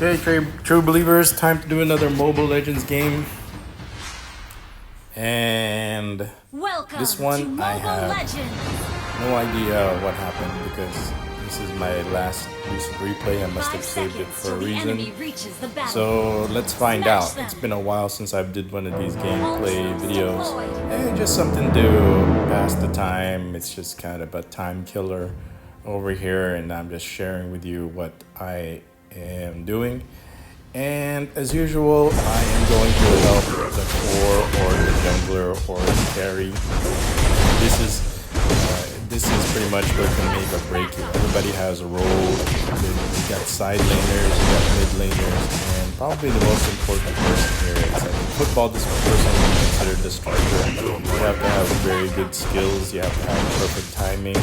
Okay, true believers, time to do another Mobile Legends game. And Welcome this one to Mobile I have Legends. no idea what happened because this is my last recent replay. I must have 5 saved it seconds for a till the enemy reason. reaches the battlefield. So let's find Smash out. them. It's been a while since I did one of these gameplay Ultras videos. deployed. And just something to pass the time. It's just kind of a time killer over here, and I'm just sharing with you what I am doing. And as usual, I am going to help the core or the jungler or the carry. This is pretty much what can make or break you. Everybody has a role. You got side laners, you got mid laners, and probably the most important person here is like football. This person is considered the striker. You have to have very good skills. You have to have perfect timing,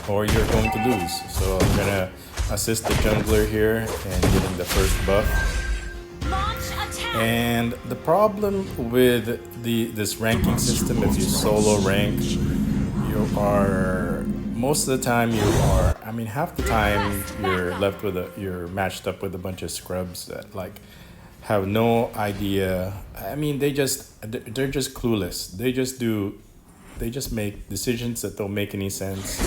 or you're going to lose. So I'm gonna assist the jungler here and getting the first buff. And the problem with this ranking system, if you solo rank, you are most of the time half the time you're left with you're matched up with a bunch of scrubs that like have no idea. I mean, they're just clueless. They just make decisions that don't make any sense.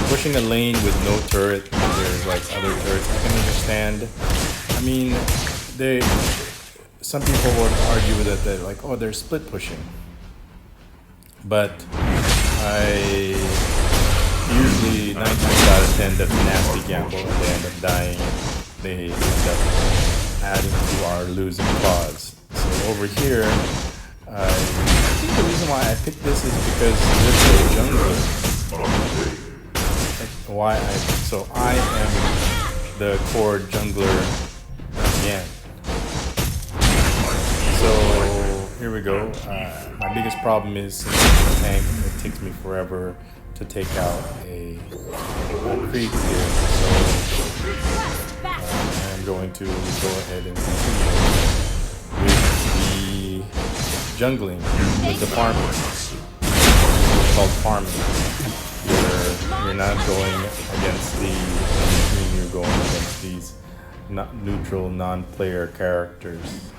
Pushing a lane with no turret when there's like other turrets. I can understand. I mean, some people would argue that they're like, oh, they're split pushing. But I usually 9 times out of 10 that's a nasty gamble and they end up dying. They end up adding to our losing cause. So over here, I think the reason why I picked this is because this is a jungler. I am the core jungler again. So here we go. My biggest problem is since it's a tank, it takes me forever to take out a creep here. So I'm going to go ahead and continue with the jungling, with the farming. It's called farming. You're not going against the team, you're going against these neutral, non-player characters.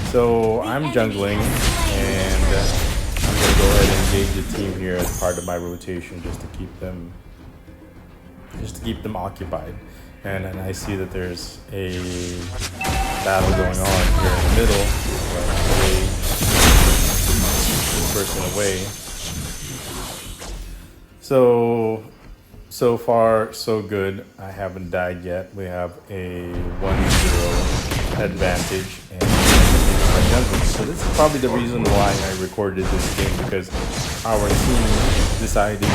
So I'm jungling, and I'm going to go ahead and engage the team here as part of my rotation just to keep them occupied. And I see that there's a battle going on here in the middle. Person away. So far, so good. I haven't died yet. We have a 1-0 advantage. So this is probably the reason why I recorded this game, because our team decided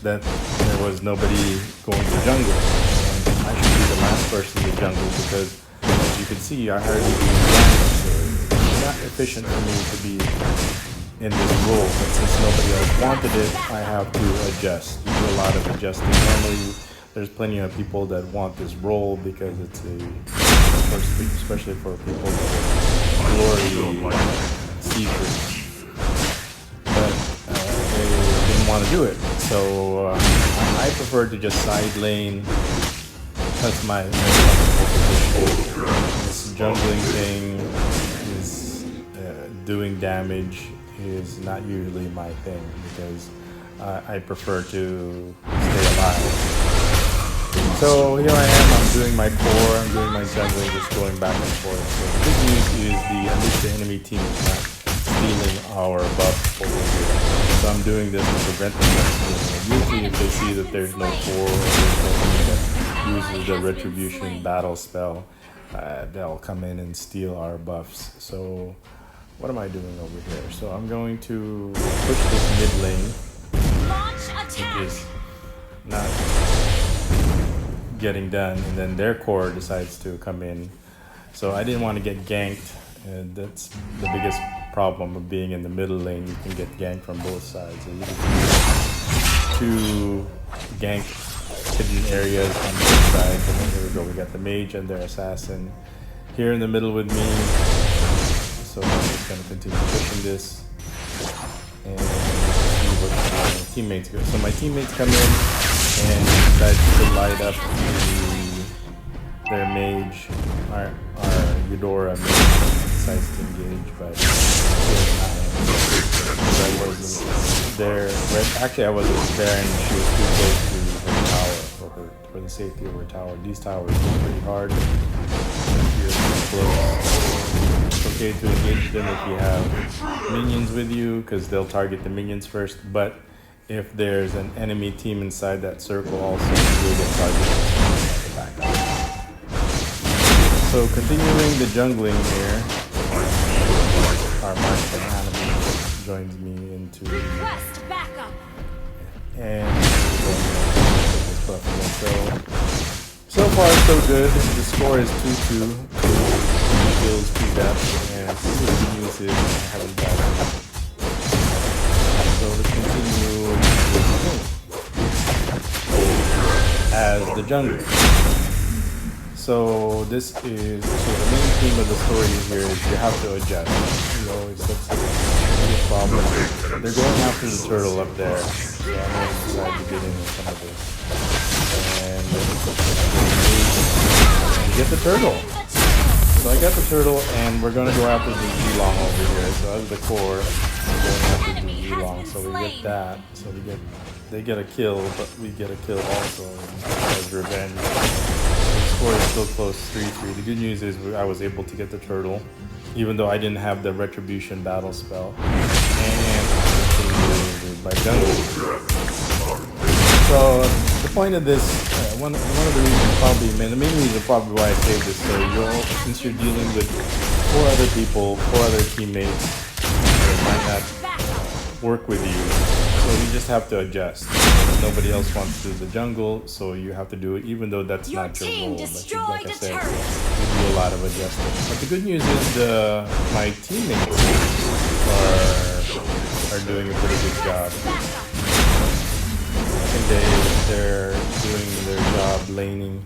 that there was nobody going to jungle. And I should be the last person to jungle because, as you can see, I hardly do damage. So it's not efficient for me to be in this role, but since nobody else wanted it, I have to adjust. Do a lot of adjusting. Normally, there's plenty of people that want this role because it's especially for people that are glory seekers, but they didn't want to do it. So I prefer to just side lane. That's my position. This jungling thing is doing damage is not usually my thing because I prefer to stay alive. So here I am, I'm doing my core, I'm doing my jungling, just going back and forth. So the good news is at least the enemy team is not stealing our buff over here. So I'm doing this to prevent them from stealing. Usually if they see that there's no core or there's nobody that uses the retribution battle spell, they'll come in and steal our buffs. So what am I doing over here? So I'm going to push this mid lane, which is not getting done, and then their core decides to come in. So I didn't want to get ganked, and that's the biggest problem of being in the middle lane. You can get ganked from both sides. So you can to gank hidden areas on both sides. And then here we go. We got the mage and their assassin here in the middle with me. So I'm just going to continue pushing this and see what my teammates go. So my teammates come in and decide to light up their mage, our Eudora mage decides to engage, but I wasn't there. Actually, I wasn't there, and she was too close to her tower for the safety of her tower. These towers are pretty hard. You're close. It's okay to engage them if you have minions with you, because they'll target the minions first. But if there's an enemy team inside that circle, also you will get targeted. So continuing the jungling here, our marksman enemy joins me into and so far so good. The score is 2-2, 2 kills, 2 deaths, and the news is I haven't died. So let's continue as the jungler. So this is, so the main theme of the story here is you have to adjust. You know, that's the biggest problem. They're going after the turtle up there, so I'm going to decide to get into some of this. And get the turtle. So I got the turtle, and we're going to go after the Z-Long over here. So as the core, we're going after the Z-Long. So we get that. So they get a kill, but we get a kill also as revenge. The score is still close, 3-3. The good news is I was able to get the turtle, even though I didn't have the retribution battle spell. And by jungle. So the point of this, one of the reasons probably, the main reason probably why I saved this, so since you're dealing with 4 other people, 4 other teammates, that might not work with you. So you just have to adjust. Nobody else wants to do the jungle, so you have to do it, even though that's not your role. But like I said, you do a lot of adjusting. But the good news is my teammates are doing a pretty good job. I think they're doing their job laning,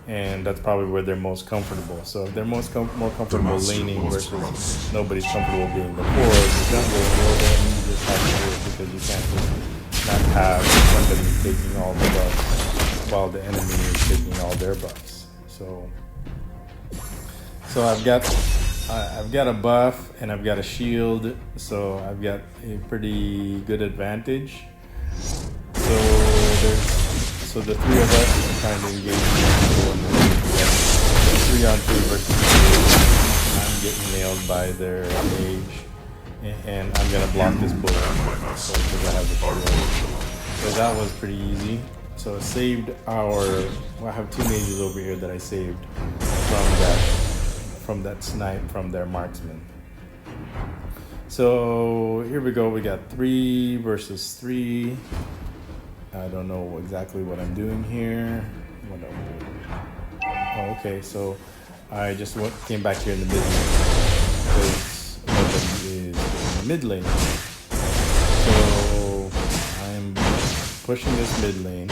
and that's probably where they're most comfortable. So if they're more comfortable laning versus nobody's comfortable being the core, the jungle, well then you just have to do it, because you can't just not have somebody taking all the buffs while the enemy is taking all their buffs. So I've got a buff and I've got a shield, so I've got a pretty good advantage. So the 3 of us are trying to engage 3-on-3 versus 2. I'm getting nailed by their mage, and I'm gonna block this bullet because I have the shield. So that was pretty easy. So I saved I have 2 mages over here that I saved from that snipe from their marksman. So here we go. We got 3 versus 3. I don't know exactly what I'm doing here. What am I doing? Oh, okay. So I just came back here in the mid lane because nobody is in the mid lane. So I'm pushing this mid lane,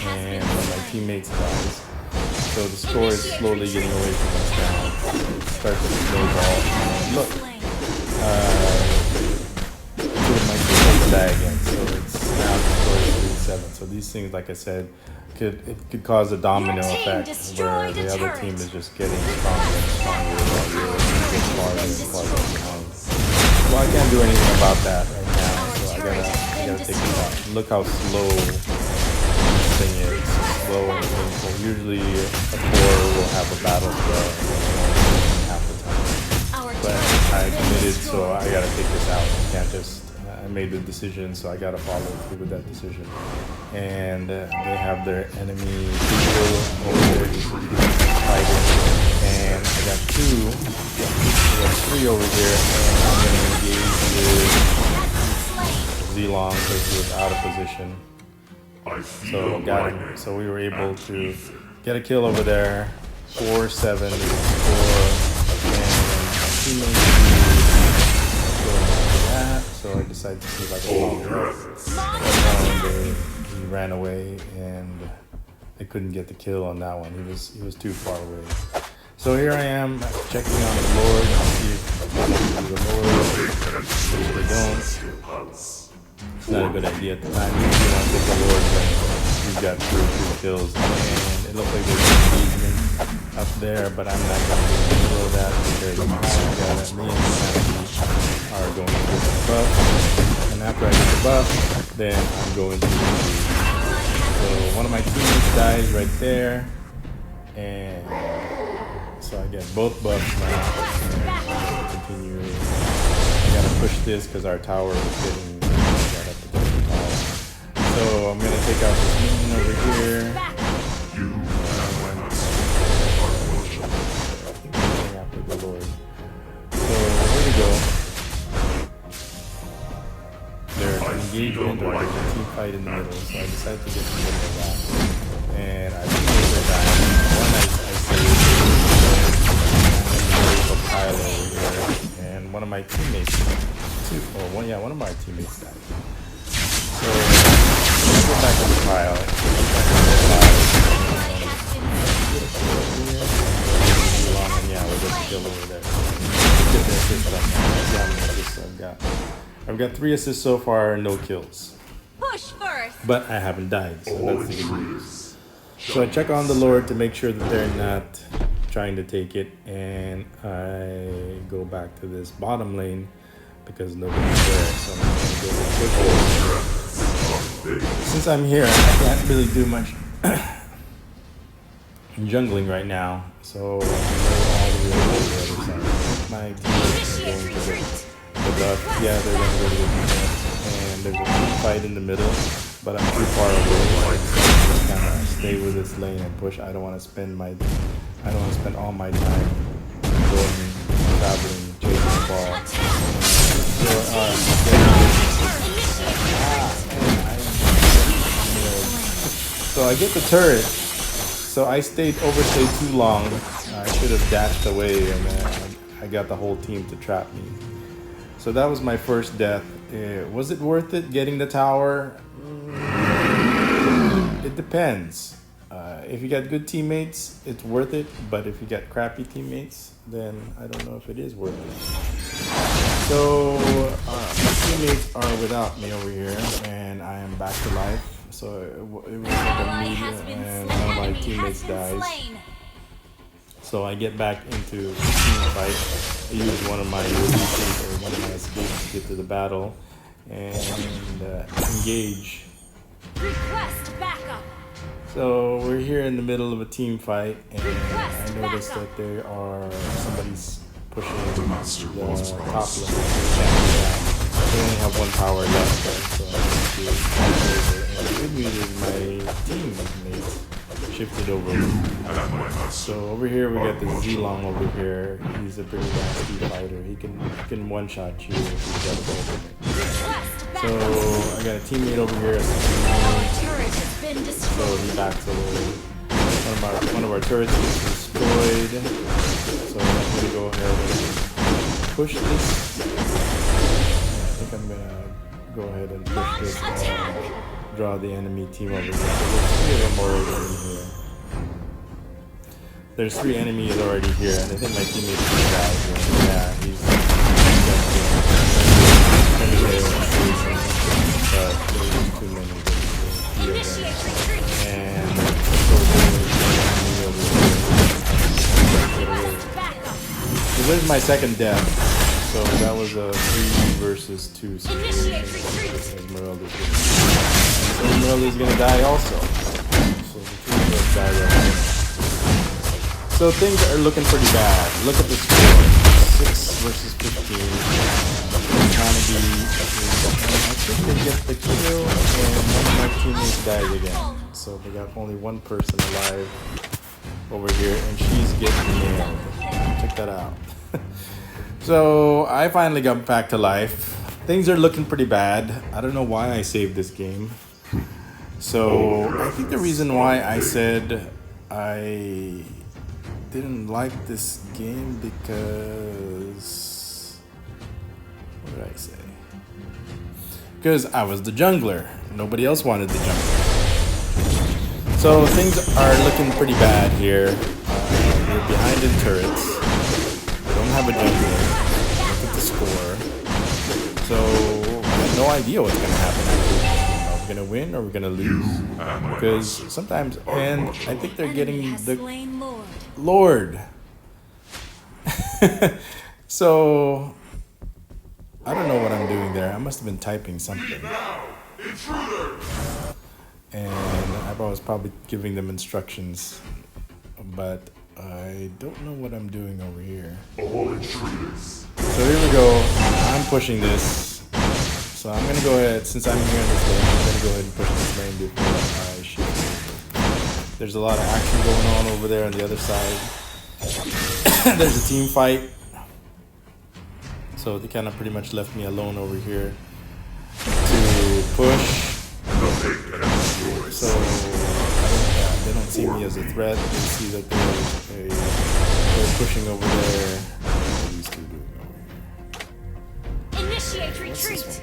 and my teammates dies. So the score is slowly getting away from us now. It starts to snowball. And look, my teammates die again. So it's now the score is 3-7. So these things, like I said, could cause a domino effect where the other team is just getting stronger and stronger while you're getting farther and farther behind. Well, I can't do anything about that right now, so I gotta take it out. Look how slow this thing is. Slow and painful. Usually a core will have a battle spell half the time. But I committed, so I gotta take this out. I can't just, I made the decision, so I gotta follow through with that decision. And they have their enemy people over there fighting. And I got 3 over here, and I'm gonna engage with Z-Long because he was out of position. So got him. So we were able to get a kill over there. 4-7 and that. So I decided to see if I could follow him. He ran away, and I couldn't get the kill on that one. He was too far away. So here I am checking on the Lord. See if I can do the Lord. If they don't, it's not a good idea at the time. You want to take the Lord when he's got 2 kills, and it looks like there's an engagement up there, but I'm not going to below that because me and Sandy are going to get the buff, and after I get the buff, then I'm going to leave. So one of my teammates dies right there, and so I get both buffs now, and I'm going to continue. I gotta push this because our tower is getting so I'm going to take out this minion over here. After the Lord. So here we go. There's an engagement or there's a team fight in the middle. So I decided to get in the middle of that. And I think they're dying. One I saved a pile over here. And one of my teammates, one of my teammates died. So let's go back on the pile. Yeah, we're just still over there. Get the assist up. I've got 3 assists so far, no kills. Push first. But I haven't died, so that's the good news. So I check on the Lord to make sure that they're not trying to take it, and I go back to this bottom lane because nobody's there. So I'm going to go since I'm here, I can't really do much jungling right now, so I'm going all the way over the other side. My teammates are going to the buff. Yeah, they're going to go to the buff. And there's a team fight in the middle, but I'm too far away. So I'm just kind of stay with this lane and push. I don't want to spend all my time going, traveling, chasing the ball. So I get the turret. So I overstayed too long. I should have dashed away, and I got the whole team to trap me. So that was my first death. Was it worth it getting the tower? It depends. If you got good teammates, it's worth it. But if you got crappy teammates, then I don't know if it is worth it. So my teammates are without me over here, and I am back to life. So it was like a media, and one of my teammates dies. So I get back into the team fight. I use one of my releases or one of my escapes to get to the battle and engage. Request backup. So we're here in the middle of a team fight, and I noticed that somebody's pushing the top lane. They only have 1 tower left, so I need to fight over. And the good news is my teammates shifted over. So over here we got the Zilong over here. He's a pretty nasty fighter. He can one-shot you if he's got a ball. So I got a teammate over here. So he backs away. One of our turrets is destroyed. So I'm gonna go ahead and push this. I think I'm gonna go ahead and push this and draw the enemy team over here. So there's 3 of them already in here. There's 3 enemies already here, and I think my teammate's gonna die. Yeah, he's but there's too many. And so there's my second death. So that was a 3 versus 2 situation. Esmeralda's gonna die also. So the 2 of us die right now. So things are looking pretty bad. Look at the score. 6 versus 15. I think they get the kill, and one of my teammates dies again. So we got only 1 person alive over here, and she's getting nailed. Check that out. So I finally got back to life. Things are looking pretty bad. I don't know why I saved this game. So I think the reason why I said I didn't like this game because, what did I say? Because I was the jungler. Nobody else wanted the jungler. So things are looking pretty bad here. We're behind in turrets. We don't have a jungler. Look at the score. So I have no idea what's going to happen after gonna win or we're gonna lose? Because sometimes, and I think they're Enemy getting has the slain Lord. Lord. So I don't know what I'm doing there. I must have been typing something. And I was probably giving them instructions, but I don't know what I'm doing over here. So here we go. I'm pushing this. So I'm gonna go ahead, since I'm here in this lane, I'm gonna go ahead and push this lane before I shoot. There's a lot of action going on over there on the other side. There's a team fight. So they kind of pretty much left me alone over here to push. So they don't see me as a threat. They see that they're pushing over there. What are these two doing over here? Initiate retreat.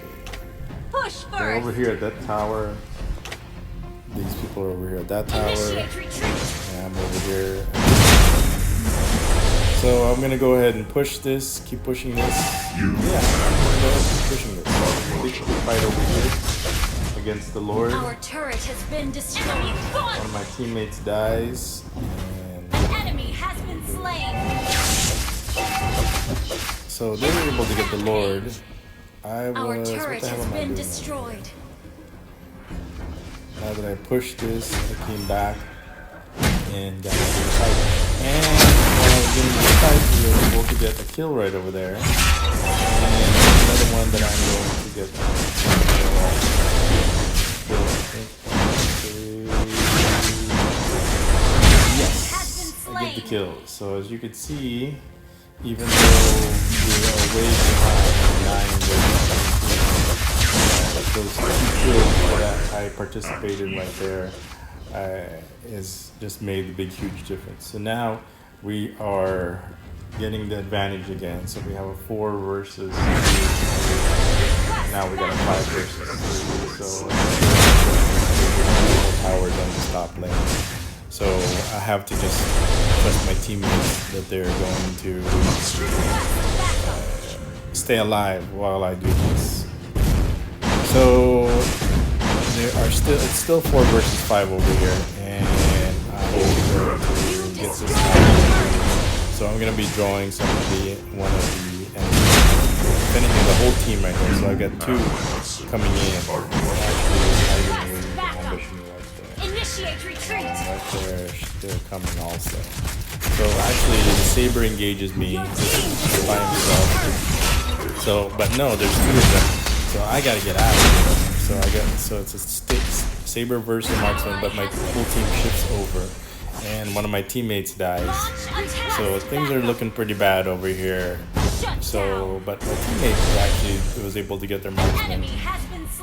Push They're over first. here at that tower. These people are over here at that tower. Initiate retreat. And I'm over here. So I'm gonna go ahead and push this. Keep pushing this. Yeah, I'm gonna go ahead and keep pushing this. Big fight over here against the Lord. Our turret has been destroyed. One of my teammates dies, and An enemy has been slain. so they were able to get the Lord. Our What turret the hell has am I been doing? destroyed. Now that I pushed this, I came back and got into the fight. And while I was getting into the fight, we were able to get a kill right over there. And another one that I'm going to get. Kill, I think. Yes, I get the kill. So as you can see, even though we are way behind 9 with those 2 kills that I participated right there is just made a big huge difference. So now we are getting the advantage again. So we have a 4 versus 3. Now we got a 5 versus 3. So powers on the top lane. So I have to just trust my teammates that they're going to stay alive while I do this. So it's still 4 versus 5 over here, and I'm going to get this out. So I'm gonna be drawing one of the enemies. If anything, the whole team right here. So I got 2 coming in. Actually, ambushing right there. Initiate retreat. Right there, they're coming also. So actually, the Saber engages me by himself. So, but no, there's 2 of them. So I gotta get out of here. So it's a Saber versus marksman, but my full team shifts over, and one of my teammates dies. So things are looking pretty bad over here. So, but my teammate actually was able to get their marksman,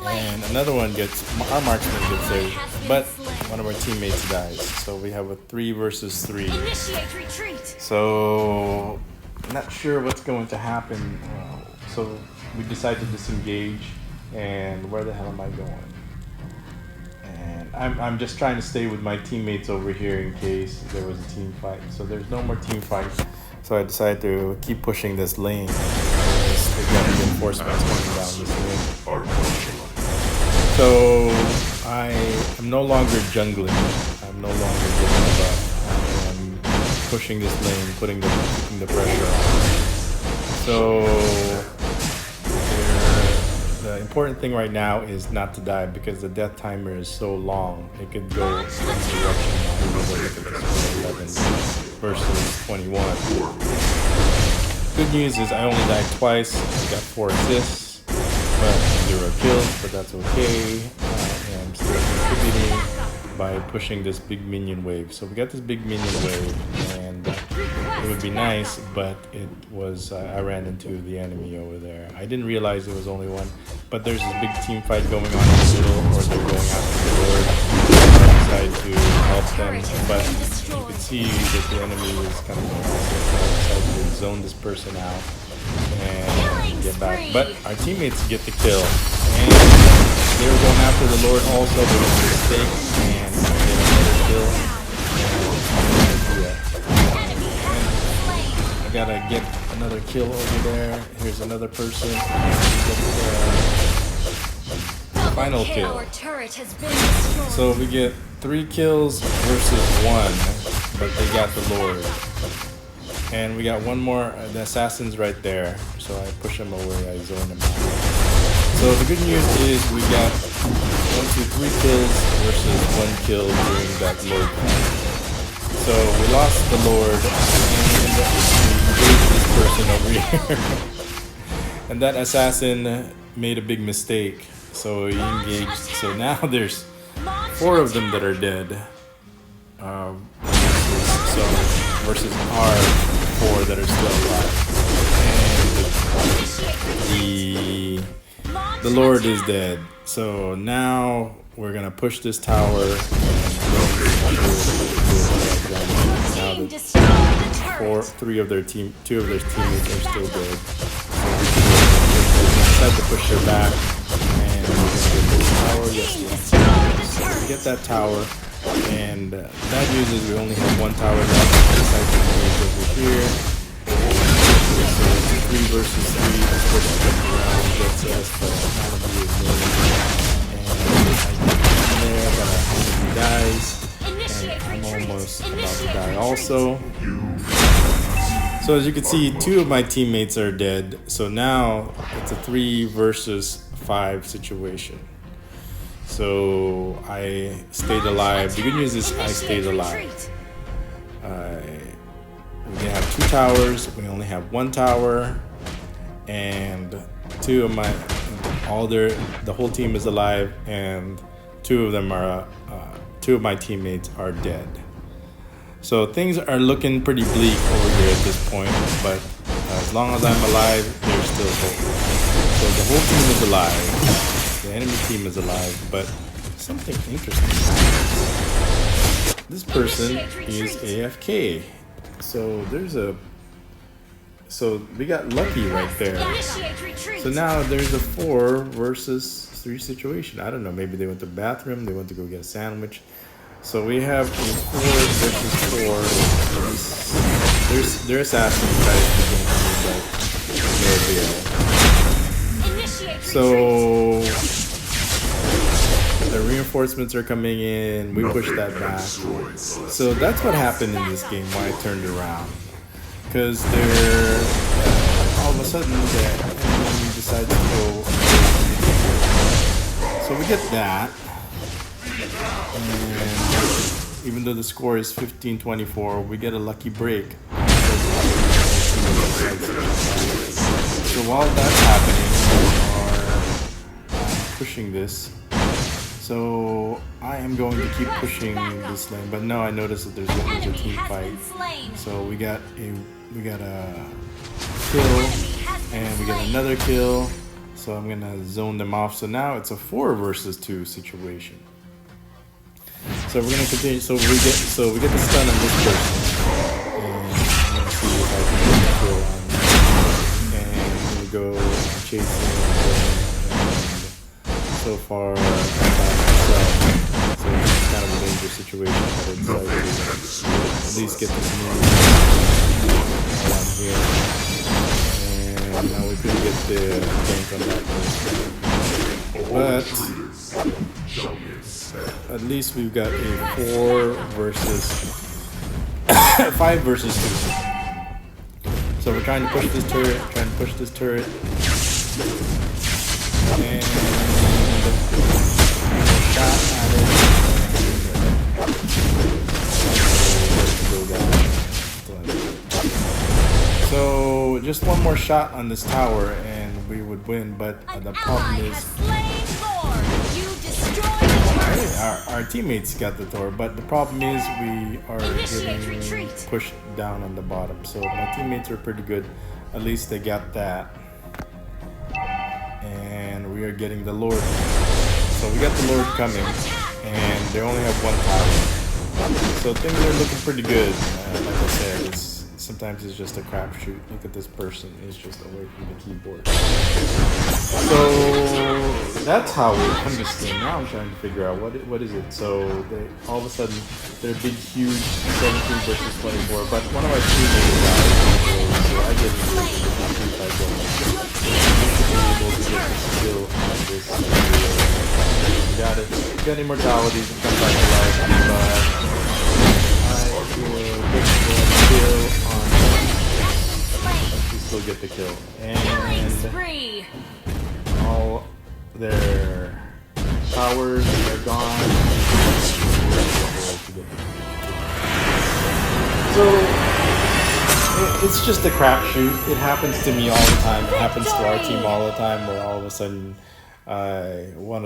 and another one our marksman gets there, but one of our teammates dies. So we have a 3 versus 3. Initiate retreat. So not sure what's going to happen. So we decide to disengage, and where the hell am I going? And I'm just trying to stay with my teammates over here in case there was a team fight. So there's no more team fight. So I decided to keep pushing this lane. We've got reinforcements coming down this lane. So I am no longer jungling. I'm no longer giving it up. I am pushing this lane, keeping the pressure on. So the important thing right now is not to die, because the death timer is so long. It could go in any direction. Look at this 11 versus 21. Good news is I only died twice. I got 4 assists, but 0 kills, but that's okay. I am still contributing by pushing this big minion wave. So we got this big minion wave, and it would be nice, but it was I ran into the enemy over there. I didn't realize it was only one, but there's this big team fight going on in the middle, or they're going after the Lord. I decided to help them, but you can see that the enemy is coming out. So I decided to zone this person out and get back. But our teammates get the kill, and they were going after the Lord also. There was a mistake, and I get another kill. I gotta get another kill over there. Here's another person. final kill. Our turret has been destroyed. So we get 3 kills versus 1, but they got the Lord. And we got one more, the assassin's right there. So I push him away, I zone him out. So the good news is we got 1, 2, 3 kills versus 1 kill during that Lord fight. So we lost the Lord and we engaged this person over here. And that assassin made a big mistake. So he engaged. So now there's 4 of them that are dead. Versus our 4 that are still alive. And the Lord is dead. So now we're gonna push this tower. Now that 2 of their teammates are still dead. So we decide to push her back, and we're gonna get this tower. Yes, so we get that tower. And bad news is we only have 1 tower left. We decide to move over here. So it's 3 versus 3. This person comes around, gets us, but not a big deal. And I get in there, but he dies. And I'm almost about to die also. So as you can see, 2 of my teammates are dead. So now it's a 3 versus 5 situation. So I stayed alive. The good news is I stayed alive. We have 2 towers. We only have 1 tower, and 2 of the whole team is alive, and 2 of them are 2 of my teammates are dead. So things are looking pretty bleak over here at this point. But as long as I'm alive, there's still hope. So the whole team is alive. The enemy team is alive, but something interesting. This person is AFK. So we got lucky right there. So now there's a 4 versus 3 situation. I don't know, maybe they went to the bathroom, they went to go get a sandwich. So we have a 4 versus 4. Their assassin tries to get me, but no deal. So the reinforcements are coming in. We push that back. So that's what happened in this game. Why I turned around, because they're all of a sudden the enemy decides to go. So we get that, and even though the score is 15-24, we get a lucky break. So while that's happening, we are pushing this. So I am going to keep pushing this lane, but now I notice that there's a team fight. So we got a kill, and we got another kill. So I'm gonna zone them off. So now it's a 4 versus 2 situation. So we're gonna continue. So we get the stun on this person, and I'm gonna see if I can get the kill on. And we go chasing, and so far I'm by myself. So it's kind of a dangerous situation, but it's like at least get this move while I'm here. And now we could get the gank on that person. But at least we've got a 4 versus 5 versus 2. So we're trying to push this turret, and shot at it. So just one more shot on this tower and we would win, but the problem is our teammates got the Thor, but the problem is we are getting pushed down on the bottom. So my teammates are pretty good. At least they got that. And we are getting the Lord. So we got the Lord coming, and they only have 1 tower. So things are looking pretty good. Like I said, sometimes it's just a crapshoot. Look at this person, is just away from the keyboard. So that's how we won this game. Now I'm trying to figure out what is it. So they all of a sudden they're big, huge 17 versus 24. But one of our teammates died, so I get to able to get the skill on this. got it. Got immortalities and come back to life, but I will get the kill on him. But we still get the kill. Killing And spree. all their powers are gone. So it's just a crapshoot. It happens to me all the time. It happens to our team all the time. Where all of a sudden, one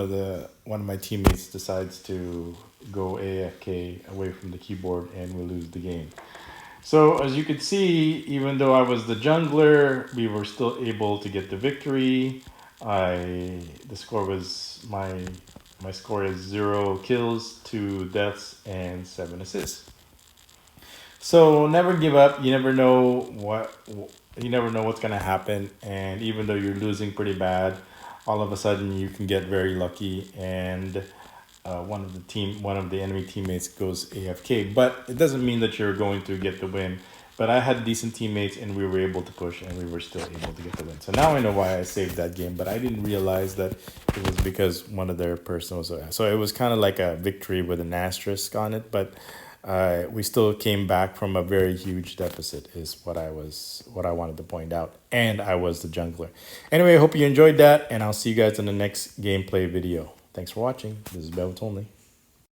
of my teammates decides to go AFK away from the keyboard, and we lose the game. So as you can see, even though I was the jungler, we were still able to get the victory. The score was my score is 0 kills, 2 deaths, and 7 assists. So never give up. You never know what's gonna happen, and even though you're losing pretty bad, all of a sudden you can get very lucky, and one of the enemy teammates goes AFK. But it doesn't mean that you're going to get the win. But I had decent teammates, and we were able to push, and we were still able to get the win. So now I know why I saved that game, but I didn't realize that it was because one of their personals. So it was kind of like a victory with an asterisk on it, but we still came back from a very huge deficit, is what I wanted to point out. And I was the jungler. Anyway, I hope you enjoyed that, and I'll see you guys in the next gameplay video. Thanks for watching. This is Belts Only.